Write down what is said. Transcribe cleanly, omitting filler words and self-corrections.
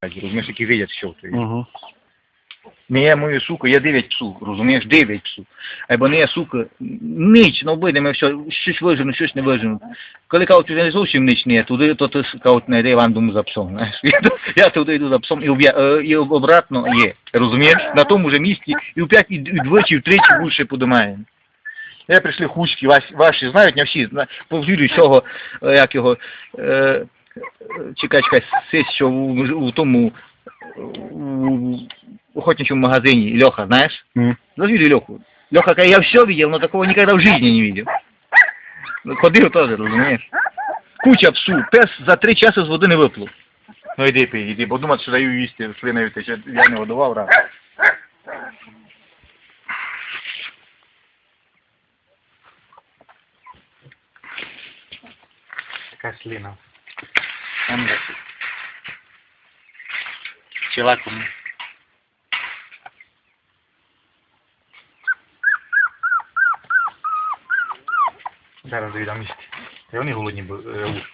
розумієш, які видять, що ти. Угу. Не є мою суку, є 9 псу, розумієш, 9 псу. Або не є сука, ніч, ну вийдемо, все, щось вижену, щось не вижену. Коли кажуть, не зовсім ніч не є, туди, то ти кажуть, не йде вам дому за псом, знаєш. Я туди йду за псом і обратно є, розумієш, на тому же місці, і вп'ять, і вдвічі, і втричі більше подимаємо. Я прийшли хучки, ваші знають, не всі, повірю цього, як його, чекай, сись, що у тому, в охотничьем магазине Леха, знаешь? Завели Леху. Леха, я все видел, но такого никогда в жизни не видел. Ходив теж, розумієш? Куча псу, пес за 3 часи з води не виплив. Ну йди пий, іди, бо думати, що даю їсти, слиною тече, я не годував раз. Така слина. Пчела кому. Зараз довідам їсти. І вони голодні ревуть.